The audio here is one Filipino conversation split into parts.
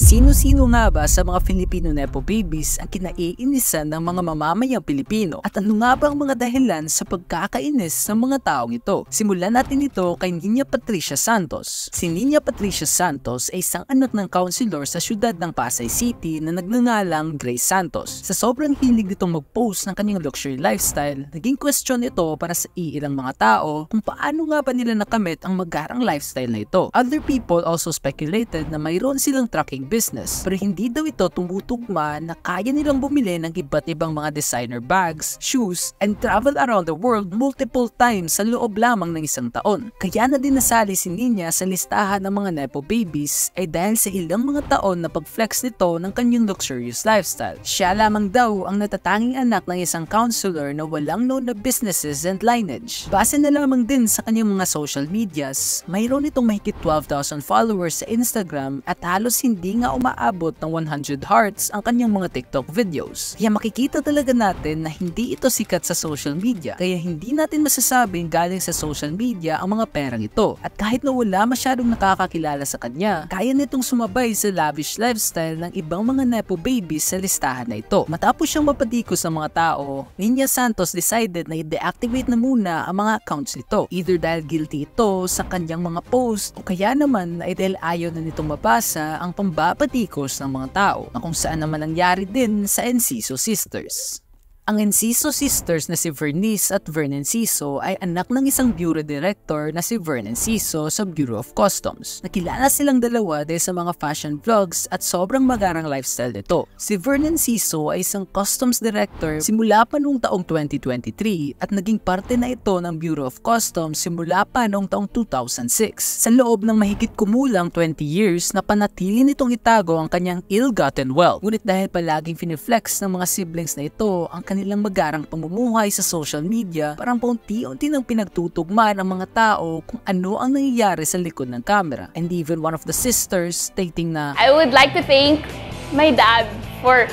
Sino-sino nga ba sa mga Filipino Nepo babies ang kinaiinisan ng mga mamamayang Pilipino? At ano nga ba ang mga dahilan sa pagkakainis ng mga taong ito? Simulan natin ito kay Nina Patricia Santos. Si Nina Patricia Santos ay isang anak ng councilor sa siyudad ng Pasay City na nagngangalang Grace Santos. Sa sobrang hilig nitong mag-post ng kanyang luxury lifestyle, naging question ito para sa iilang mga tao kung paano nga ba nila nakamit ang magarang lifestyle na ito. Other people also speculated na mayroon silang trucking business, pero hindi daw ito tumutugma na kaya nilang bumili ng iba't ibang mga designer bags, shoes, and travel around the world multiple times sa loob lamang ng isang taon. Kaya na din nasali si Nina sa listahan ng mga Nepo babies ay dahil sa ilang mga taon na pag-flex nito ng kanyang luxurious lifestyle. Siya lamang daw ang natatanging anak ng isang counselor na walang known na businesses and lineage. Base na lamang din sa kanyang mga social medias, mayroon itong mahigit 12,000 followers sa Instagram at halos hindi nga umaabot ng 100 hearts ang kanyang mga TikTok videos. Kaya makikita talaga natin na hindi ito sikat sa social media, kaya hindi natin masasabing galing sa social media ang mga perang ito. At kahit na wala masyadong nakakakilala sa kanya, kaya nitong sumabay sa lavish lifestyle ng ibang mga Nepo babies sa listahan na ito. Matapos siyang mapatikos ng mga tao, Nina Santos decided na i-deactivate na muna ang mga accounts nito, either dahil guilty ito sa kanyang mga post o kaya naman ay dahil ayaw na nitong mabasa ang pambabatikos ng mga tao, na kung saan naman nangyari din sa Enciso Sisters. Ang Enciso Sisters na si Vernice at Vern Enciso ay anak ng isang bureau director na si Vern Enciso sa Bureau of Customs. Nakilala silang dalawa dahil sa mga fashion vlogs at sobrang magarang lifestyle nito. Si Vern Enciso ay isang customs director simula pa noong taong 2023 at naging parte na ito ng Bureau of Customs simula pa noong taong 2006. Sa loob ng mahigit kumulang 20 years, napanatili nitong itago ang kanyang ill-gotten wealth. Ngunit dahil palaging finiflex ng mga siblings na ito ang kanilang magarang pamumuhay sa social media, parang paunti-unti nang pinagtutugma ng mga tao kung ano ang nangyayari sa likod ng camera. And even one of the sisters stating na, I would like to thank my dad for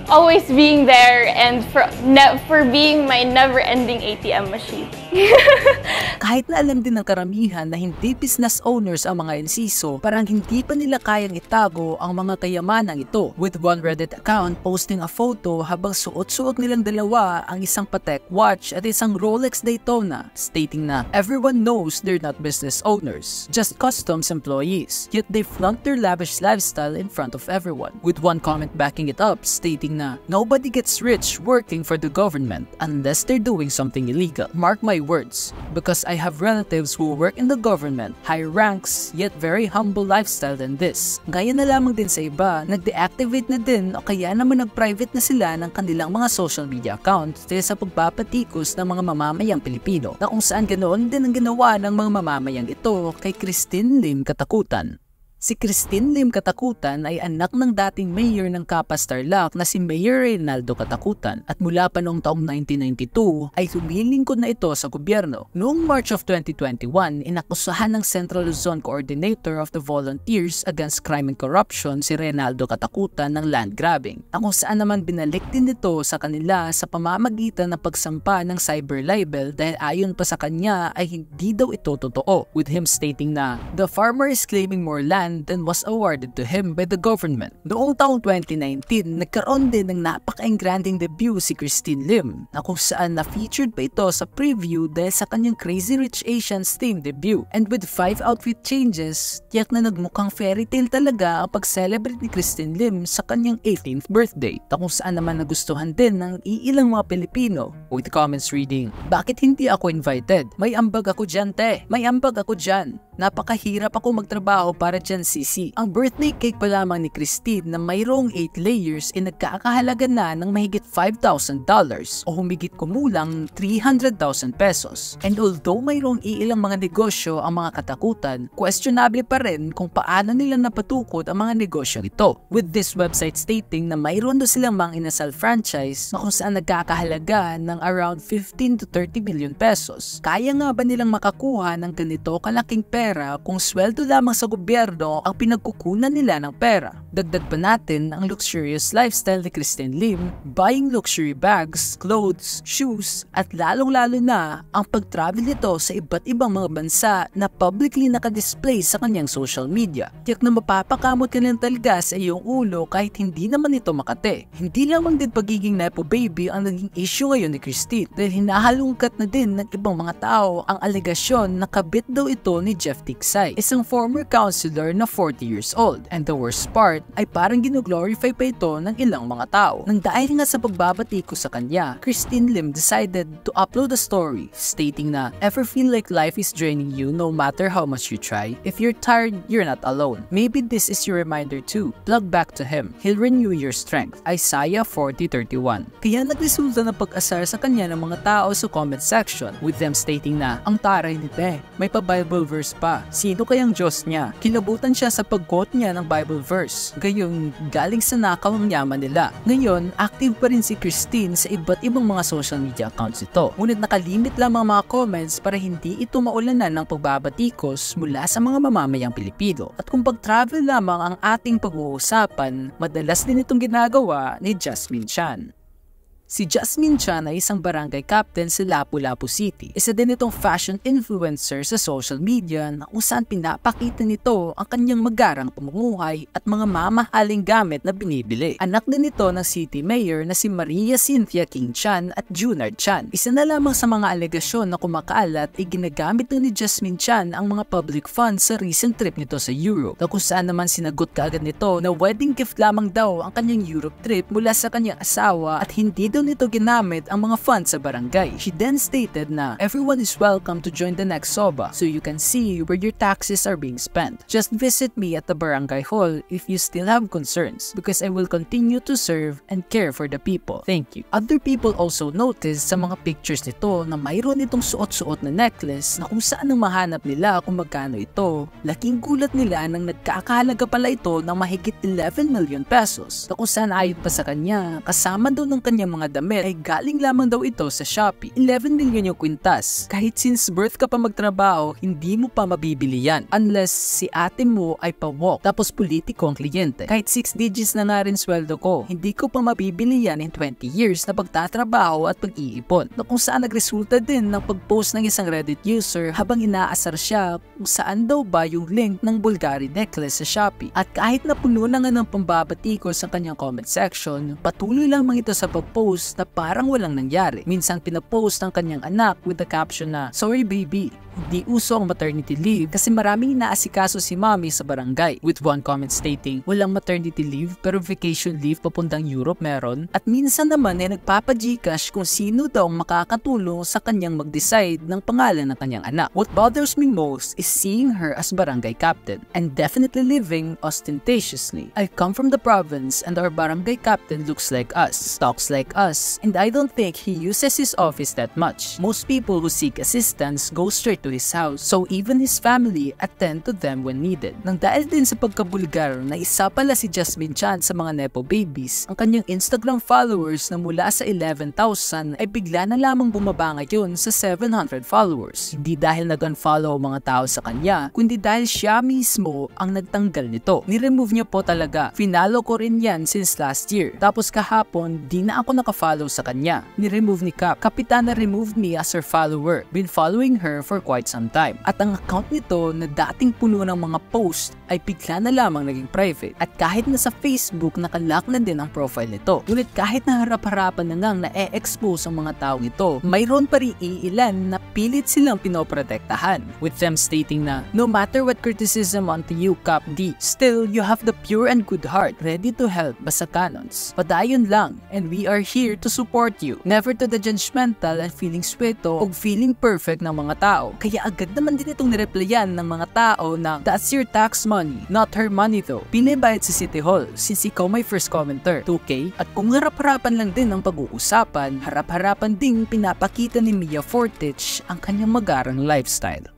always being there and for being my never-ending ATM machine. Kahit na alam din ng karamihan na hindi business owners ang mga Enciso, parang hindi pa nila kayang itago ang mga kayamanang ito, with one Reddit account posting a photo habang suot-suot nilang dalawa ang isang Patek watch at isang Rolex Daytona, stating na everyone knows they're not business owners, just customs employees, yet they flaunt their lavish lifestyle in front of everyone, with one comment backing it up stating na nobody gets rich working for the government unless they're doing something illegal. Mark my words, because I have relatives who work in the government, high ranks, yet very humble lifestyle than this. Gaya na lamang din sa iba, nag-deactivate na din o kaya naman nag-private na sila ng kanilang mga social media accounts dahil sa pagpapatikos ng mga mamamayang Pilipino, na kung saan ganoon din ang ginawa ng mga mamamayang ito kay Christine Lim Katakutan. Si Christine Lim Katakutan ay anak ng dating mayor ng Capas Tarlac na si Mayor Reynaldo Katakutan at mula pa noong taong 1992 ay lumilingkod na ito sa gobyerno. Noong March of 2021, inakusahan ng Central Luzon Coordinator of the Volunteers Against Crime and Corruption si Reynaldo Katakutan ng land grabbing, na kung saan naman binalik din ito sa kanila sa pamamagitan ng pagsampa ng cyber libel dahil ayon pa sa kanya ay hindi daw ito totoo, with him stating na the farmer is claiming more land than was awarded to him by the government. Noong taong 2019, nagkaroon din ng napaka-engranding debut si Christine Lim, na kung saan na-featured pa ito sa preview dahil sa kanyang Crazy Rich Asians theme debut. And with 5 outfit changes, tiyak na nagmukhang fairy tale talaga ang pag-celebrate ni Christine Lim sa kanyang 18th birthday, na kung saan naman nagustuhan din ng iilang mga Pilipino, with comments reading, bakit hindi ako invited? May ambag ako dyan, te. May ambag ako dyan. Napakahirap ako magtrabaho para dyan, sisi. Ang birthday cake pa lamang ni Christine na mayroong 8 layers ay nagkakahalaga na ng mahigit $5,000 o humigit kumulang 300,000 pesos. And although mayroong iilang mga negosyo ang mga Katakutan, questionable pa rin kung paano nila napatukod ang mga negosyo ito. With this website stating na mayroon doon silang mga inasal franchise na kung saan nagkakahalaga ng around 15 to 30 million pesos. Kaya nga ba nilang makakuha ng ganito kalaking pera kung sweldo lamang sa gobyerno ano ang pinagkukunan nila ng pera. Dagdag pa natin ang luxurious lifestyle ni Christine Lim, buying luxury bags, clothes, shoes, at lalong-lalo na ang pag-travel nito sa iba't ibang mga bansa na publicly nakadisplay sa kanyang social media. Tiyak na mapapakamot ka lang talaga sa iyong ulo kahit hindi naman ito makate. Hindi lamang din pagiging nepo baby ang naging issue ngayon ni Christine dahil hinahalungkat na din ng ibang mga tao ang alegasyon na kabit daw ito ni Jeff Tiksay, isang former counselor na 40 years old. And the worst part ay parang gino-glorify pa ito ng ilang mga tao. Nang dahil nga sa pagbabati ko sa kanya, Christine Lim decided to upload a story stating na, "Ever feel like life is draining you no matter how much you try? If you're tired, you're not alone. Maybe this is your reminder too. Plug back to him. He'll renew your strength." Isaiah 40:31. Kaya nagresulta ng pag-asar sa kanya ng mga tao sa comment section, with them stating na, "Ang taray ni Te, may pa-Bible verse pa. Sino kayang Diyos niya?" Kilabutan siya sa pag-quote niya ng Bible verse. Gayong galing sa nakaw ang yaman nila. Ngayon, active pa rin si Christine sa iba't ibang mga social media accounts ito. Ngunit nakalimit lamang mga comments para hindi ito maulanan ng pagbabatikos mula sa mga mamamayang Pilipino. At kung pag-travel lamang ang ating pag-uusapan, madalas din itong ginagawa ni Jasmine Chan. Si Jasmine Chan ay isang barangay captain sa Lapu-Lapu City. Isa din itong fashion influencer sa social media na kung saan pinapakita nito ang kanyang magarang pamumuhay at mga mamahaling gamit na binibili. Anak din ito ng city mayor na si Maria Cynthia King Chan at Junard Chan. Isa na lamang sa mga alegasyon na kumakalat ay ginagamit ni Jasmine Chan ang mga public funds sa recent trip nito sa Europe, na kung saan naman sinagot kaagad nito na wedding gift lamang daw ang kanyang Europe trip mula sa kanyang asawa at hindi daw nito ginamit ang mga funds sa barangay. She then stated na, "Everyone is welcome to join the next SOBA so you can see where your taxes are being spent. Just visit me at the barangay hall if you still have concerns because I will continue to serve and care for the people. Thank you." Other people also noticed sa mga pictures nito na mayroon itong suot-suot na necklace na kung saan ang mahanap nila kung magkano ito. Laking gulat nila nang nagkakahalaga pala ito ng mahigit 11 million pesos, na kung saan ayon pa sa kanya, kasama doon ng kanyang mga damit ay galing lamang daw ito sa Shopee. 11 million yung kwintas. Kahit since birth ka pa magtrabaho, hindi mo pa mabibili yan unless si ate mo ay pa-walk tapos politiko ang kliyente. Kahit 6 digits na nga rin sweldo ko, hindi ko pa mabibili yan in 20 years na pagtatrabaho at pag-iipon. Na kung saan nagresulta din ng pag-post ng isang Reddit user habang inaasar siya kung saan daw ba yung link ng Bulgari necklace sa Shopee. At kahit napuno na nga ng pambabatikos sa kanyang comment section, patuloy lamang ito sa pag-post na parang walang nangyari. Minsang pinapost ng kanyang anak with the caption na, "Sorry baby, hindi uso ang maternity leave kasi maraming inaasikaso si mommy sa barangay," with one comment stating, "Walang maternity leave pero vacation leave papuntang Europe meron." At minsan naman ay nagpapa-Gcash kung sino daw makakatulong sa kanyang mag-decide ng pangalan ng kanyang anak. What bothers me most is seeing her as barangay captain and definitely living ostentatiously. I come from the province and our barangay captain looks like us, talks like us, and I don't think he uses his office that much. Most people who seek assistance go straight to his house, so even his family attend to them when needed. Nang dahil din sa pagkabulgar na isa pala si Jasmine Chan sa mga nepo babies, ang kanyang Instagram followers na mula sa 11,000 ay bigla na lamang bumaba ngayon sa 700 followers. Hindi dahil nag-unfollow ang mga tao sa kanya, kundi dahil siya mismo ang nagtanggal nito. Ni-remove niya po talaga. Finalo ko rin yan since last year. Tapos kahapon, di na ako naka-follow sa kanya. Ni-remove ni Cap. Kapitana removed me as her follower. Been following her for quite some time. At ang account nito na dating puno ng mga post ay bigla na lamang naging private. At kahit na sa Facebook, nakalock na din ang profile nito. Ngunit kahit na harap-harapan na ngang na-expose ang mga taong ito, mayroon pa rin iilan na pilit silang pinoprotektahan. With them stating na, "No matter what criticism onto you, Cap D, still you have the pure and good heart, ready to help basta canons. Padayon lang, and we are here to support you. Never to the judgmental and feeling sweto o feeling perfect ng mga tao." Kaya agad naman din itong nireplyan ng mga tao na, "That's your tax money, not her money though. Binibayad sa City Hall since ikaw may first commenter, 2K." At kung harap-harapan lang din ang pag-uusapan, harap-harapan ding pinapakita ni Mia Fortich ang kanyang magarang lifestyle.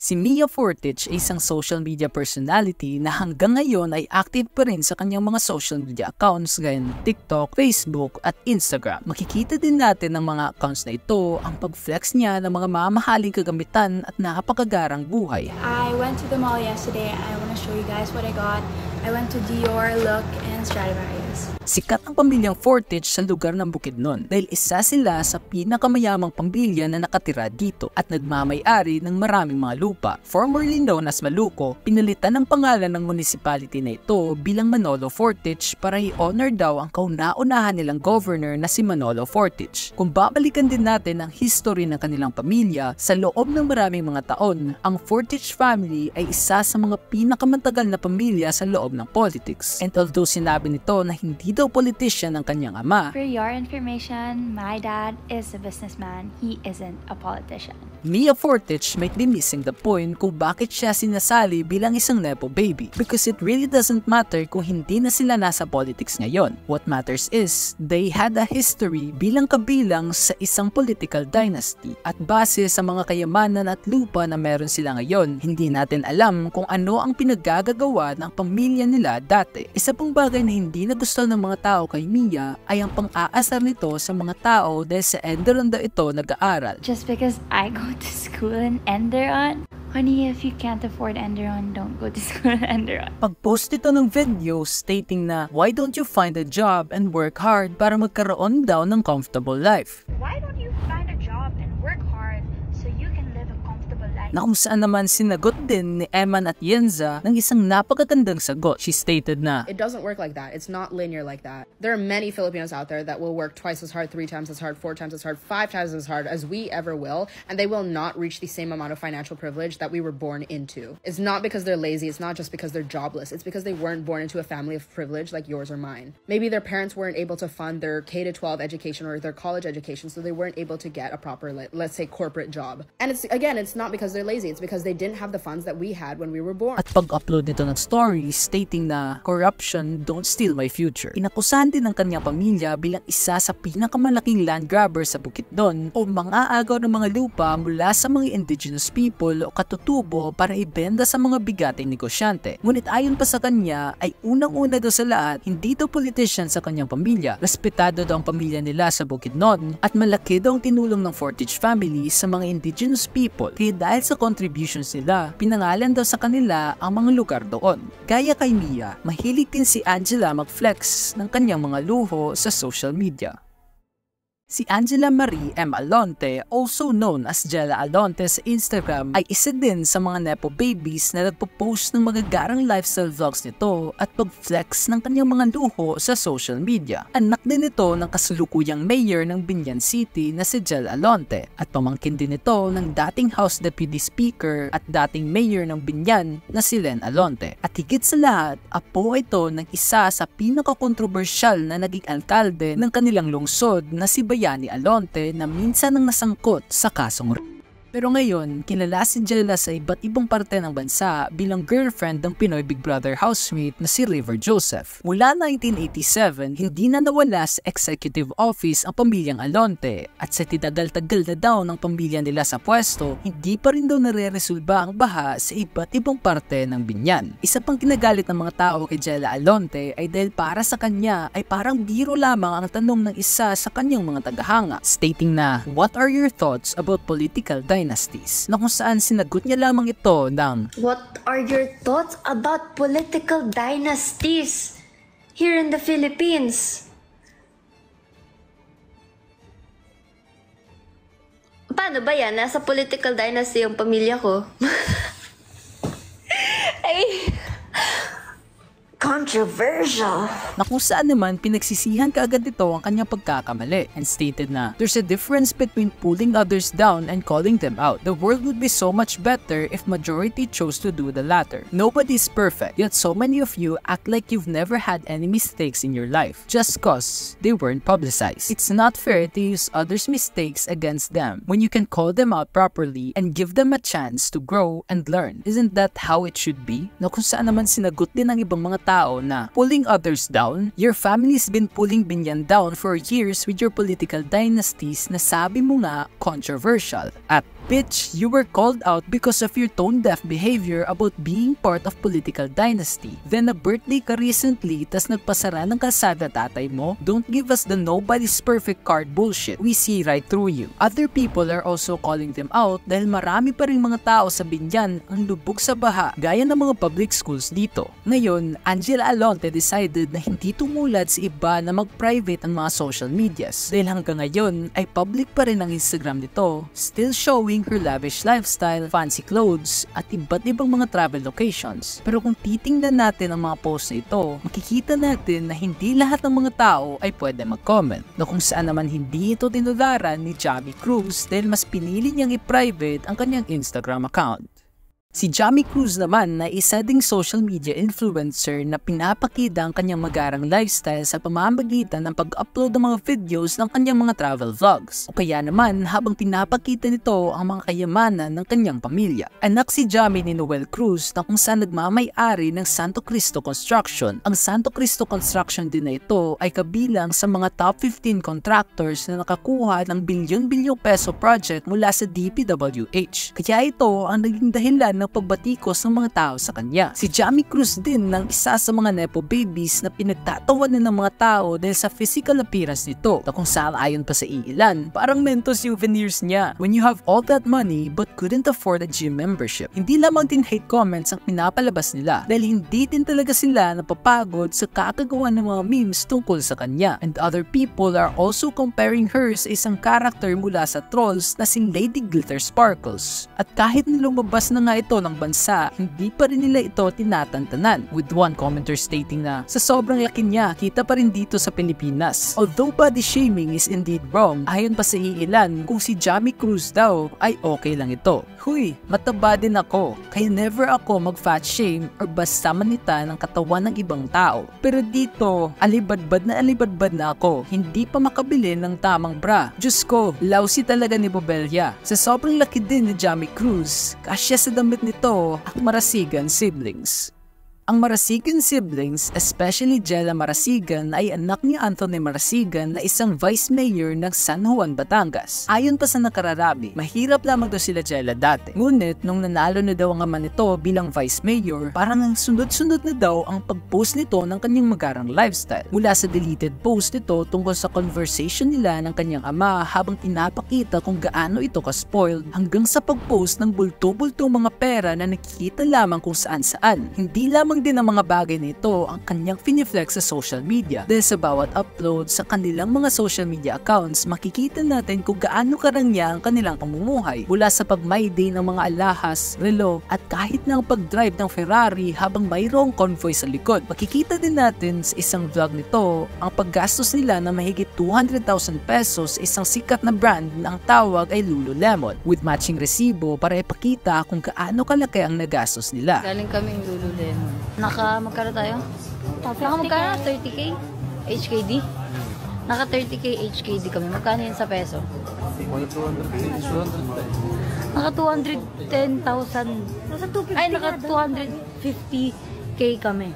Si Mia Fortich ay isang social media personality na hanggang ngayon ay active pa rin sa kanyang mga social media accounts gaya ng TikTok, Facebook at Instagram. Makikita din natin ng mga accounts na ito ang pag-flex niya ng mga mamahaling kagamitan at napakagarang buhay. I went to the mall yesterday. I want to show you guys what I got. I went to Dior, Look, and Stradivarius. Sikat ang pamilyang Fortich sa lugar ng Bukidnon dahil isa sila sa pinakamayamang pamilya na nakatira dito at nagmamay-ari ng maraming mga lupa. Formerly known as Maluco, pinalitan ng pangalan ng municipality na ito bilang Manolo Fortich para i-honor daw ang kauna-unahan nilang governor na si Manolo Fortich. Kung babalikan din natin ang history ng kanilang pamilya, sa loob ng maraming mga taon, ang Fortich family ay isa sa mga pinakamatagal na pamilya sa loob ng politics. And although sinabi nito na hindi daw politician ang kanyang ama, For your information, my dad is a businessman. He isn't a politician. Mia Fortich might be missing the point kung bakit siya sinasali bilang isang nepo baby because it really doesn't matter kung hindi na sila nasa politics ngayon. What matters is, they had a history bilang kabilang sa isang political dynasty at base sa mga kayamanan at lupa na meron sila ngayon, hindi natin alam kung ano ang pinaggagawa ng pamilya nila dati. Isa pong bagay na hindi nagustuhan ng mga tao kay Mia ay ang pang-aasar nito sa mga tao dahil sa Enderun daw ito nag-aaral. Just because I go to school in Enderun? Honey, if you can't afford Enderun, don't go to school in Enderun. Pag-post ito ng video stating na why don't you find a job and work hard para magkaroon daw ng comfortable life. Why don't you find a job and work hard so you can live a comfortable life? Na kung saan naman sinagot din ni Eman at Yenza ng isang napakagandang sagot. She stated na, It doesn't work like that. It's not linear like that. There are many Filipinos out there that will work twice as hard, 3 times as hard, 4 times as hard, 5 times as hard as we ever will, and they will not reach the same amount of financial privilege that we were born into. It's not because they're lazy, it's not just because they're jobless, it's because they weren't born into a family of privilege like yours or mine. Maybe their parents weren't able to fund their K-12 education or their college education, so they weren't able to get a proper, let's say, corporate job. And it's not because they're lazy, it's because they didn't have the funds that we had when we were born. at pag-upload nito ng story stating na corruption don't steal my future. Inakusahan din ng kanyang pamilya bilang isa sa pinakamalaking land grabber sa Bukidnon o mga-agaw ng mga lupa mula sa mga indigenous people o katutubo para ibenta sa mga bigating negosyante. Ngunit ayon pa sa kanya ay unang-una daw sa lahat, hindi daw politician sa kanyang pamilya. Respetado daw ang pamilya nila sa Bukidnon at malaki daw ang tinulong ng Fortich family sa mga indigenous people. Kaya dahil sa contributions nila, pinangalan daw sa kanila ang mga lugar doon. Gaya kay Mia, mahilig din si Angela mag-flex ng kanyang mga luho sa social media. Si Angela Marie M. Alonte, also known as Jella Alonte sa Instagram, ay isa din sa mga nepo babies na nagpo-post ng magagarang lifestyle vlogs nito at pag-flex ng kanyang mga luho sa social media. Anak din ito ng kasalukuyang mayor ng Binyan City na si Jella Alonte at pamangkin din ito ng dating House Deputy Speaker at dating mayor ng Binyan na si Len Alonte. At higit sa lahat, apo ito ng isa sa pinaka-kontrobersyal na naging alkalde ng kanilang lungsod na si Bayani Alonte na minsan nang nasangkot sa kasong Pero ngayon, kilala si Jella sa iba't ibang parte ng bansa bilang girlfriend ng Pinoy Big Brother housemate na si River Joseph. Mula 1987, hindi na nawala sa executive office ang pamilyang Alonte at sa tinagal-tagal na daw ng pamilya nila sa pwesto, hindi pa rin daw nare-resolba ang baha sa iba't ibang parte ng Binyan. Isa pang kinagalit ng mga tao kay Jella Alonte ay dahil para sa kanya ay parang biro lamang ang tanong ng isa sa kanyang mga tagahanga, stating na, "What are your thoughts about political dynasties?" Na kung saan sinagot niya lamang ito ng, What are your thoughts about political dynasties here in the Philippines? Paano ba yan? Nasa political dynasty yung pamilya ko. Ay, controversial. na kung saan naman pinagsisihan kaagad nito ang kanyang pagkakamali and stated na, "There's a difference between pulling others down and calling them out. The world would be so much better if majority chose to do the latter. Nobody's perfect, yet so many of you act like you've never had any mistakes in your life just cause they weren't publicized. It's not fair to use others' mistakes against them when you can call them out properly and give them a chance to grow and learn. Isn't that how it should be?" Na kung saan naman sinagot din ng ibang mga tao na, "Pulling others down? Your family's been pulling Binyan down for years with your political dynasties na sabi mo nga controversial." At Bitch, you were called out because of your tone-deaf behavior about being part of political dynasty. Then a birthday ka recently tas nagpasara ng kalsada tatay mo? Don't give us the nobody's perfect card bullshit. We see right through you. Other people are also calling them out dahil marami pa ring mga tao sa Binyan ang lubog sa baha gaya ng mga public schools dito. Ngayon, Angela Alonte decided na hindi tumulad sa iba na mag-private ang mga social medias dahil hanggang ngayon ay public pa rin ang Instagram nito, still showing her lavish lifestyle, fancy clothes, at iba't ibang mga travel locations. Pero kung titingnan natin ang mga posts na ito, makikita natin na hindi lahat ng mga tao ay pwede mag-comment, na kung saan naman hindi ito tinularan ni Jamie Cruz dahil mas pinili niyang i-private ang kanyang Instagram account. Si Jamie Cruz naman na isa ding social media influencer na pinapakita ang kanyang magarang lifestyle sa pamamagitan ng pag-upload ng mga videos ng kanyang mga travel vlogs. O kaya naman habang pinapakita nito ang mga kayamanan ng kanyang pamilya. Anak si Jamie ni Noel Cruz na kung saan nagmamay-ari ng Santo Cristo Construction. Ang Santo Cristo Construction din na ito ay kabilang sa mga top 15 contractors na nakakuha ng bilyon-bilyong peso project mula sa DPWH. Kaya ito ang naging dahilan ng pagbatikos ng mga tao sa kanya. Si Jamie Cruz din ng isa sa mga nepo babies na pinagtatawanan ng mga tao dahil sa physical appearance nito na kung saan ayon pa sa iilan, parang mentos yung veneers niya. When you have all that money but couldn't afford a gym membership. Hindi lamang din hate comments ang pinapalabas nila dahil hindi din talaga sila napapagod sa kakagawa ng mga memes tungkol sa kanya. And other people are also comparing her sa isang character mula sa trolls na si Lady Glitter Sparkles. At kahit na lumabas na nga ito ng bansa, hindi pa rin nila ito tinatantanan, with one commenter stating na sa sobrang laki niya, kita pa rin dito sa Pilipinas. Although body shaming is indeed wrong, ayon pa sa iilan, kung si Jamie Cruz daw ay okay lang ito. Huy, mataba din ako, kaya never ako mag-fat shame or basta manita ng katawan ng ibang tao. Pero dito, alibadbad na ako, hindi pa makabili ng tamang bra. Diyos ko, lousy talaga ni Bobelya. Sa sobrang laki din ni Jamie Cruz, kasya sa damit nito ang Marasigan siblings. Ang Marasigan siblings, especially Jella Marasigan, ay anak ni Anthony Marasigan na isang vice mayor ng San Juan, Batangas. Ayon pa sa nakararami, mahirap lamang daw sila Jella dati. Ngunit nung nanalo na daw ang ama nito bilang vice mayor, parang ang sunod-sunod na daw ang pag-post nito ng kanyang magarang lifestyle. Mula sa deleted post nito tungkol sa conversation nila ng kanyang ama habang pinapakita kung gaano ito ka-spoiled, hanggang sa pag-post ng bulto-bultong mga pera na nakikita lamang kung saan-saan. Hindi lamang din ang mga bagay nito ang kanyang finiflex sa social media dahil sa bawat upload sa kanilang mga social media accounts makikita natin kung gaano karangya ang kanilang pamumuhay mula sa pag-my day ng mga alahas, relo at kahit na ang pag-drive ng Ferrari habang mayroong convoy sa likod. Makikita din natin sa isang vlog nito ang paggastos nila na mahigit 200,000 pesos sa isang sikat na brand na ang tawag ay Lululemon with matching resibo para ipakita kung gaano kalaki ang nagastos nila. Galing kaming Lululemon. Magkano tayo? Magkano? 30k? HKD? Naka 30k HKD kami. Magkano yun sa peso? Naka 210,000. Ay, naka 250k kami.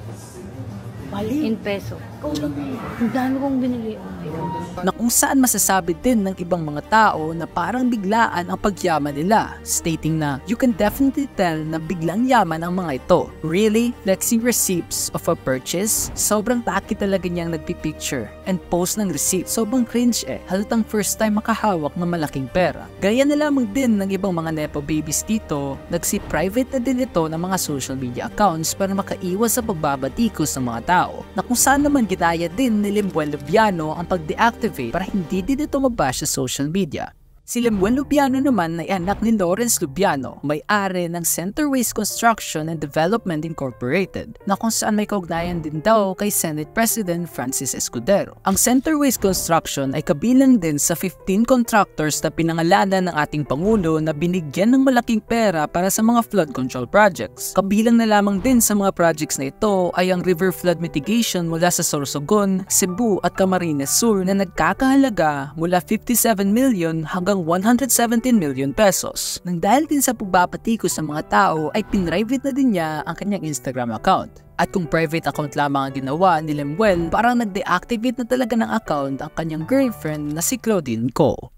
In peso. Ang dami kong binili. Oh my God. Na kung saan masasabi din ng ibang mga tao na parang biglaan ang pagyaman nila, stating na you can definitely tell na biglang yaman ang mga ito. Really? Flexing receipts of a purchase? Sobrang taki talaga niyang nagpipicture and post ng receipt. Sobrang cringe halatang first time makahawak ng malaking pera. Gaya na lamang din ng ibang mga nepo babies dito, nagsi-private na din ito ng mga social media accounts para makaiwas sa pagbabatikos ng mga tao. Na kung saan naman ginaya din ni Lemuel Lubiano ang pag-deactivate para hindi din ito mabash sa social media. Si Lemuel Lubiano naman ay anak ni Lawrence Lubiano, may-ari ng Centerways Construction and Development Incorporated, na kung saan may kaugnayan din daw kay Senate President Francis Escudero. Ang Centerways Construction ay kabilang din sa 15 contractors na pinangalanan ng ating Pangulo na binigyan ng malaking pera para sa mga flood control projects. Kabilang na lamang din sa mga projects na ito ay ang river flood mitigation mula sa Sorsogon, Cebu at Camarines Sur na nagkakahalaga mula 57 million hanggang 117 million pesos. Nang dahil din sa pagbabatikos ng mga tao ay pinrivate na din niya ang kanyang Instagram account. At kung private account lamang ang ginawa ni Lemuel, parang nag-deactivate na talaga ng account ang kanyang girlfriend na si Claudine Ko.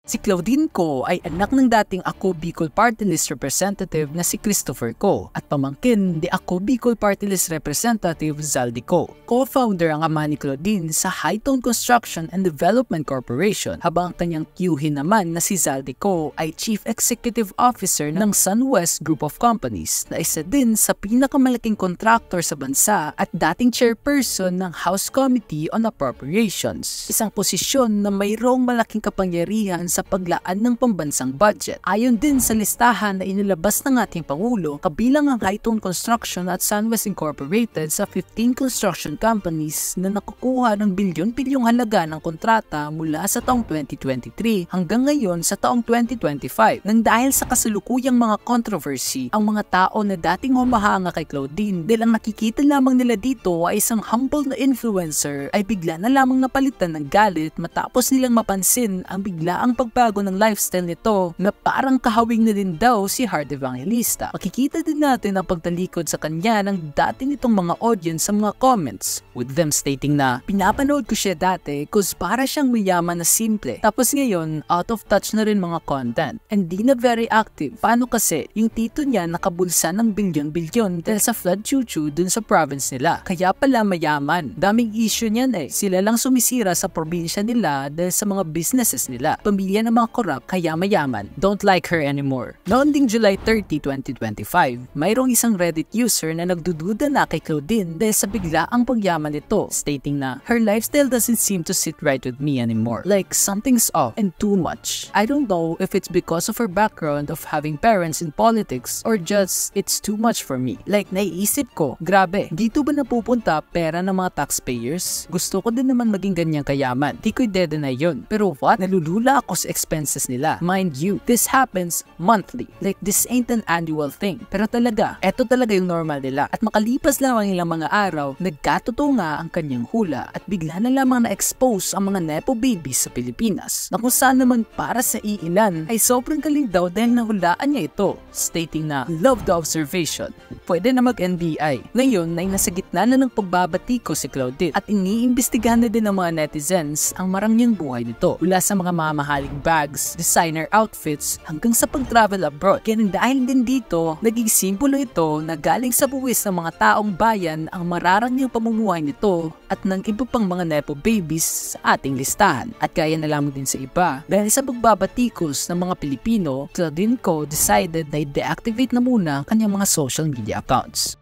Si Claudine Ko ay anak ng dating Ako Bicol Party List Representative na si Christopher Ko at pamangkin ni Ako Bicol Party List Representative Zaldi Ko. Co-founder ang ama ni Claudine sa Hightone Construction and Development Corporation, habang ang kanyang tiyuhin naman na si Zaldi Ko ay Chief Executive Officer ng SunWest Group of Companies na isa din sa pinakamalaking contractor sa bansa at dating chairperson ng House Committee on Appropriations, isang posisyon na mayroong malaking kapangyarihan sa paglaan ng pambansang budget. Ayon din sa listahan na inilabas ng ating Pangulo, kabilang ang Hightone Construction at SunWest Incorporated sa 15 construction companies na nakukuha ng bilyon-bilyong halaga ng kontrata mula sa taong 2023 hanggang ngayon sa taong 2025. Nang dahil sa kasalukuyang mga controversy, ang mga tao na dating humahanga kay Claudine dahil ang nakikita lamang nila dito ay isang humble na influencer ay bigla na lamang napalitan ng galit matapos nilang mapansin ang biglaang pagbago ng lifestyle nito na parang kahawig na din daw si Heart Evangelista. Makikita din natin ang pagtalikod sa kanya ng dati nitong mga audience sa mga comments, with them stating na pinapanood ko siya dati cause para siyang mayaman na simple, tapos ngayon out of touch na rin mga content and di na very active. Paano kasi yung tito niya nakabulsa ng bilyon-bilyon dahil sa flood chuchu dun sa province nila, kaya pala mayaman. Daming issue niyan sila lang sumisira sa probinsya nila dahil sa mga businesses nila, pamilya ng mga korap kaya mayaman. Don't like her anymore. Noon ding July 30, 2025, mayroong isang Reddit user na nagdududa na kay Claudine dahil sa biglaang pagyaman nito, stating na her lifestyle doesn't seem to sit right with me anymore. Like something's off and too much. I don't know if it's because of her background of having parents in politics or just it's too much for me. Like naiisip ko, grabe, dito ba napupunta pera ng mga taxpayers? Gusto ko din naman maging ganyang kayaman. Di ko i-deny yun. Pero what? Nalulula ako sa expenses nila. Mind you, this happens monthly. Like this ain't an annual thing. Pero talaga, eto talaga yung normal nila. At makalipas lamang ilang mga araw, nagkatotoo nga ang kanyang hula at bigla na lamang na-expose ang mga nepo babies sa Pilipinas, na kung saan naman para sa iilan ay sobrang galing daw dahil nahulaan niya ito, stating na love the observation. Pwede na mag-NBI. Ngayon ay nasa gitna na ng pagbabatiko si Claudine at iniimbestigahan na din ng mga netizens ang marangyang buhay nito, mula sa mga mamahaling bags, designer outfits hanggang sa pag-travel abroad. Kaya dahil din dito, naging simbolo ito na galing sa buwis ng mga taong bayan ang mararangyang pamumuhay nito at ng iba pang mga nepo babies sa ating listahan. At kaya na lamang din sa iba, dahil sa pagbabatikos ng mga Pilipino, Claudine Ko decided na i-deactivate na muna kanyang mga social media accounts.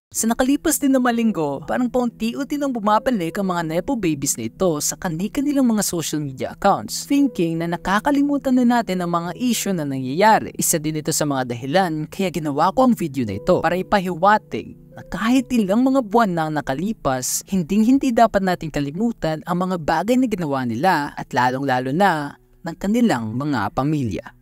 Sa nakalipas din na linggo, parang paunti-unti nang bumabalik ang mga nepo babies na ito sa kanilang mga social media accounts, thinking na nakakalimutan na natin ang mga issue na nangyayari. Isa din ito sa mga dahilan kaya ginawa ko ang video na ito para ipahiwatig na kahit ilang mga buwan na ang nakalipas, hindi dapat natin kalimutan ang mga bagay na ginawa nila at lalong-lalo na ng kanilang mga pamilya.